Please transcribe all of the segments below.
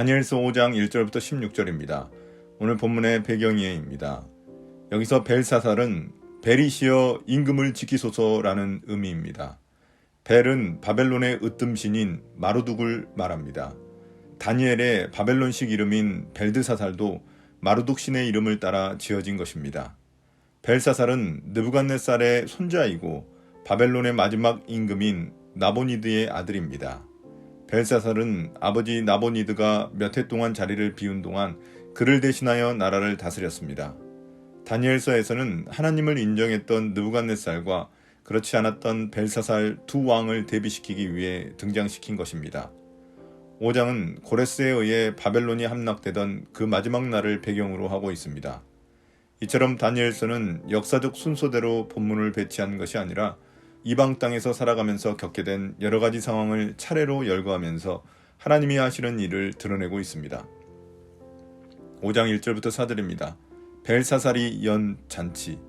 다니엘서 5장 1절부터 16절입니다. 오늘 본문의 배경이에입니다. 여기서 벨사살은 벨이시여 임금을 지키소서라는 의미입니다. 벨은 바벨론의 으뜸신인 마르둑을 말합니다. 다니엘의 바벨론식 이름인 벨드사살도 마르둑 신의 이름을 따라 지어진 것입니다. 벨사살은 느부갓네살의 손자이고 바벨론의 마지막 임금인 나보니드의 아들입니다. 벨사살은 아버지 나보니드가 몇 해 동안 자리를 비운 동안 그를 대신하여 나라를 다스렸습니다. 다니엘서에서는 하나님을 인정했던 느부갓네살과 그렇지 않았던 벨사살 두 왕을 대비시키기 위해 등장시킨 것입니다. 5장은 고레스에 의해 바벨론이 함락되던 그 마지막 날을 배경으로 하고 있습니다. 이처럼 다니엘서는 역사적 순서대로 본문을 배치한 것이 아니라 이방 땅에서 살아가면서 겪게 된 여러 가지 상황을 차례로 열거하면서 하나님이 하시는 일을 드러내고 있습니다. 5장 1절부터 4절입니다. 벨사살이 연 잔치.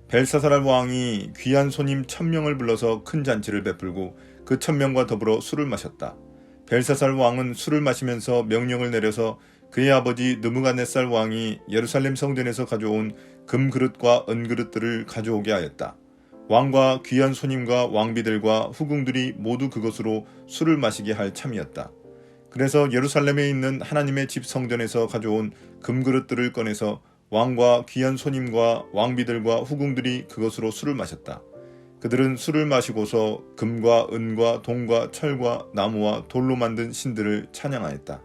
벨사살 왕이 귀한 손님 1000명을 불러서 큰 잔치를 베풀고 그 1000명과 더불어 술을 마셨다. 벨사살 왕은 술을 마시면서 명령을 내려서 그의 아버지 느부갓네살 왕이 예루살렘 성전에서 가져온 금그릇과 은그릇들을 가져오게 하였다. 왕과 귀한 손님과 왕비들과 후궁들이 모두 그것으로 술을 마시게 할 참이었다. 그래서 예루살렘에 있는 하나님의 집 성전에서 가져온 금그릇들을 꺼내서 왕과 귀한 손님과 왕비들과 후궁들이 그것으로 술을 마셨다. 그들은 술을 마시고서 금과 은과 동과 철과 나무와 돌로 만든 신들을 찬양하였다.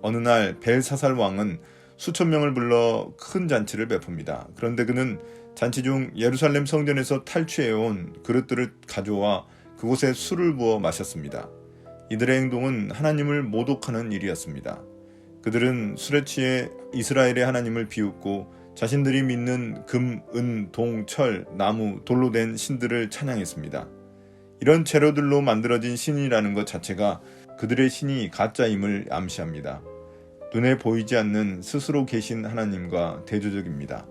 어느 날 벨사살 왕은 수천 명을 불러 큰 잔치를 베풉니다. 그런데 그는 잔치 중 예루살렘 성전에서 탈취해온 그릇들을 가져와 그곳에 술을 부어 마셨습니다. 이들의 행동은 하나님을 모독하는 일이었습니다. 그들은 술에 취해 이스라엘의 하나님을 비웃고 자신들이 믿는 금, 은, 동, 철, 나무, 돌로 된 신들을 찬양했습니다. 이런 재료들로 만들어진 신이라는 것 자체가 그들의 신이 가짜임을 암시합니다. 눈에 보이지 않는 스스로 계신 하나님과 대조적입니다.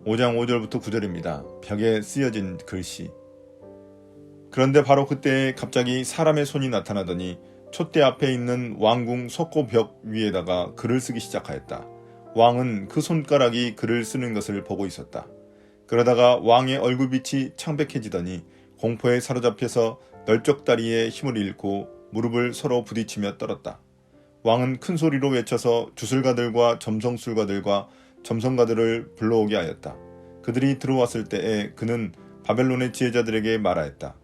5장 5절부터 9절입니다. 벽에 쓰여진 글씨. 그런데 바로 그때 갑자기 사람의 손이 나타나더니 촛대 앞에 있는 왕궁 석고 벽 위에다가 글을 쓰기 시작하였다. 왕은 그 손가락이 글을 쓰는 것을 보고 있었다. 그러다가 왕의 얼굴빛이 창백해지더니 공포에 사로잡혀서 널쩍다리에 힘을 잃고 무릎을 서로 부딪히며 떨었다. 왕은 큰 소리로 외쳐서 주술가들과 점성술가들과 점성가들을 불러오게 하였다. 그들이 들어왔을 때에 그는 바벨론의 지혜자들에게 말하였다.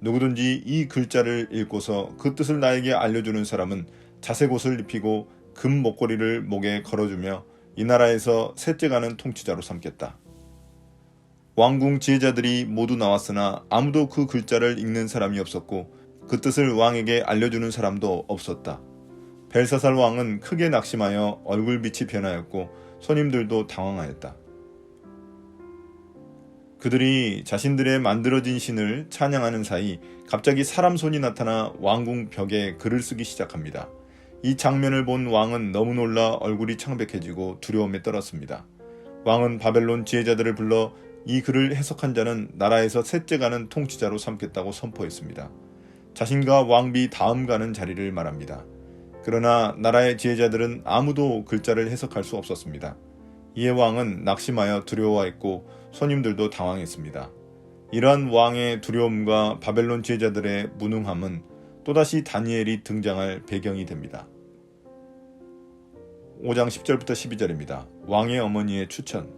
누구든지 이 글자를 읽고서 그 뜻을 나에게 알려주는 사람은 자색 옷을 입히고 금 목걸이를 목에 걸어주며 이 나라에서 셋째가는 통치자로 삼겠다. 왕궁 지혜자들이 모두 나왔으나 아무도 그 글자를 읽는 사람이 없었고 그 뜻을 왕에게 알려주는 사람도 없었다. 벨사살 왕은 크게 낙심하여 얼굴빛이 변하였고 손님들도 당황하였다. 그들이 자신들의 만들어진 신을 찬양하는 사이 갑자기 사람 손이 나타나 왕궁 벽에 글을 쓰기 시작합니다. 이 장면을 본 왕은 너무 놀라 얼굴이 창백해지고 두려움에 떨었습니다. 왕은 바벨론 지혜자들을 불러 이 글을 해석한 자는 나라에서 셋째가는 통치자로 삼겠다고 선포했습니다. 자신과 왕비 다음 가는 자리를 말합니다. 그러나 나라의 지혜자들은 아무도 글자를 해석할 수 없었습니다. 이에 왕은 낙심하여 두려워했고 손님들도 당황했습니다. 이러한 왕의 두려움과 바벨론 지혜자들의 무능함은 또다시 다니엘이 등장할 배경이 됩니다. 5장 10절부터 12절입니다. 왕의 어머니의 추천.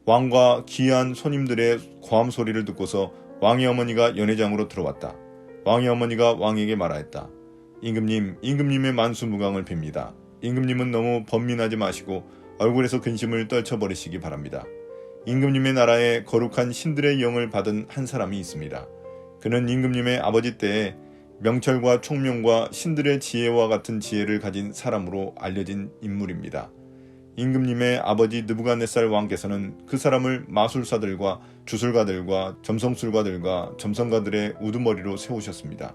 왕과 귀한 손님들의 고함 소리를 듣고서 왕의 어머니가 연회장으로 들어왔다. 왕의 어머니가 왕에게 말하였다. 임금님의 만수무강을 빕니다. 임금님은 너무 번민하지 마시고 얼굴에서 근심을 떨쳐버리시기 바랍니다. 임금님의 나라에 거룩한 신들의 영을 받은 한 사람이 있습니다. 그는 임금님의 아버지 때에 명철과 총명과 신들의 지혜와 같은 지혜를 가진 사람으로 알려진 인물입니다. 임금님의 아버지 느부갓네살 왕께서는 그 사람을 마술사들과 주술가들과 점성술가들과 점성가들의 우두머리로 세우셨습니다.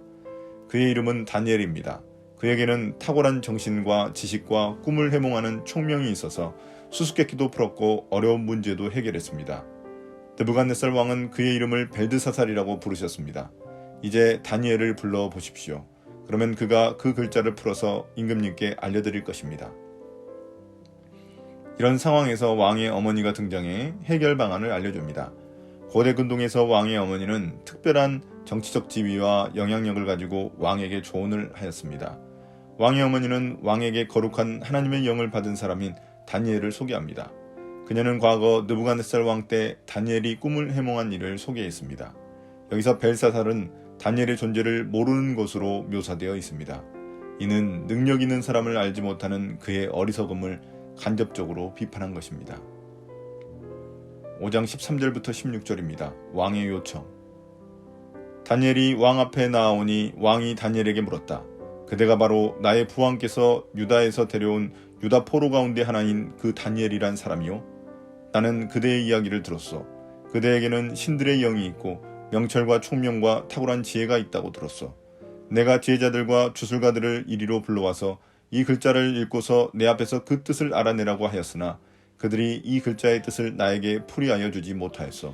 그의 이름은 다니엘입니다. 그에게는 탁월한 정신과 지식과 꿈을 해몽하는 총명이 있어서 수수께끼도 풀었고 어려운 문제도 해결했습니다. 느부갓네살 왕은 그의 이름을 벨드사살이라고 부르셨습니다. 이제 다니엘을 불러 보십시오. 그러면 그가 그 글자를 풀어서 임금님께 알려드릴 것입니다. 이런 상황에서 왕의 어머니가 등장해 해결 방안을 알려줍니다. 고대 근동에서 왕의 어머니는 특별한 정치적 지위와 영향력을 가지고 왕에게 조언을 하였습니다. 왕의 어머니는 왕에게 거룩한 하나님의 영을 받은 사람인 다니엘을 소개합니다. 그녀는 과거 느부갓네살 왕 때 다니엘이 꿈을 해몽한 일을 소개했습니다. 여기서 벨사살은 다니엘의 존재를 모르는 것으로 묘사되어 있습니다. 이는 능력 있는 사람을 알지 못하는 그의 어리석음을 간접적으로 비판한 것입니다. 5장 13절부터 16절입니다. 왕의 요청. 다니엘이 왕 앞에 나아오니 왕이 다니엘에게 물었다. 그대가 바로 나의 부왕께서 유다에서 데려온 유다 포로 가운데 하나인 그 다니엘이란 사람이요? 나는 그대의 이야기를 들었소. 그대에게는 신들의 영이 있고 명철과 총명과 탁월한 지혜가 있다고 들었소. 내가 지혜자들과 주술가들을 이리로 불러와서 이 글자를 읽고서 내 앞에서 그 뜻을 알아내라고 하였으나 그들이 이 글자의 뜻을 나에게 풀이하여 주지 못하였소.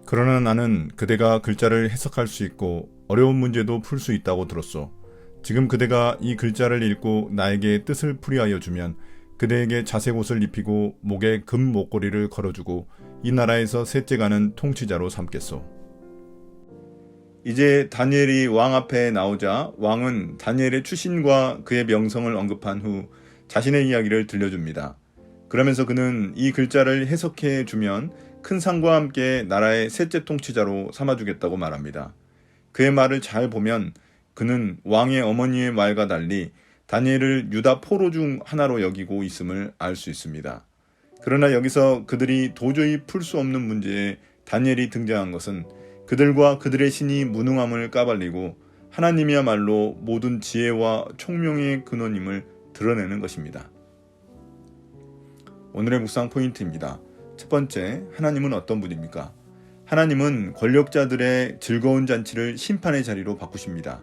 그러나 나는 그대가 글자를 해석할 수 있고 어려운 문제도 풀 수 있다고 들었소. 지금 그대가 이 글자를 읽고 나에게 뜻을 풀이하여 주면 그대에게 자색 옷을 입히고 목에 금 목걸이를 걸어주고 이 나라에서 셋째 가는 통치자로 삼겠소. 이제 다니엘이 왕 앞에 나오자 왕은 다니엘의 출신과 그의 명성을 언급한 후 자신의 이야기를 들려줍니다. 그러면서 그는 이 글자를 해석해 주면 큰 상과 함께 나라의 셋째 통치자로 삼아주겠다고 말합니다. 그의 말을 잘 보면 그는 왕의 어머니의 말과 달리 다니엘을 유다 포로 중 하나로 여기고 있음을 알 수 있습니다. 그러나 여기서 그들이 도저히 풀 수 없는 문제에 다니엘이 등장한 것은 그들과 그들의 신이 무능함을 까발리고 하나님이야말로 모든 지혜와 총명의 근원임을 드러내는 것입니다. 오늘의 묵상 포인트입니다. 첫 번째, 하나님은 어떤 분입니까? 하나님은 권력자들의 즐거운 잔치를 심판의 자리로 바꾸십니다.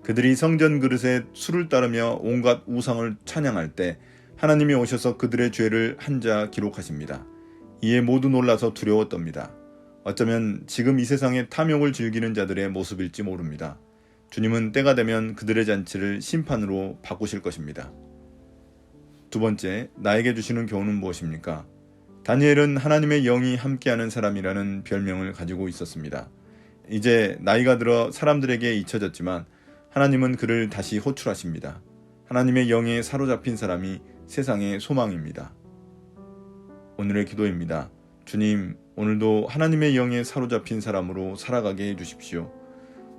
그들이 성전 그릇에 술을 따르며 온갖 우상을 찬양할 때 하나님이 오셔서 그들의 죄를 한자 기록하십니다. 이에 모두 놀라서 두려워 떱니다. 어쩌면 지금 이 세상에 탐욕을 즐기는 자들의 모습일지 모릅니다. 주님은 때가 되면 그들의 잔치를 심판으로 바꾸실 것입니다. 두 번째, 나에게 주시는 교훈은 무엇입니까? 다니엘은 하나님의 영이 함께하는 사람이라는 별명을 가지고 있었습니다. 이제 나이가 들어 사람들에게 잊혀졌지만 하나님은 그를 다시 호출하십니다. 하나님의 영에 사로잡힌 사람이 세상의 소망입니다. 오늘의 기도입니다. 주님, 오늘도 하나님의 영에 사로잡힌 사람으로 살아가게 해주십시오.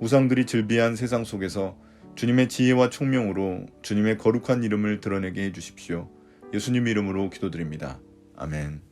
우상들이 즐비한 세상 속에서 주님의 지혜와 총명으로 주님의 거룩한 이름을 드러내게 해주십시오. 예수님 이름으로 기도드립니다. 아멘.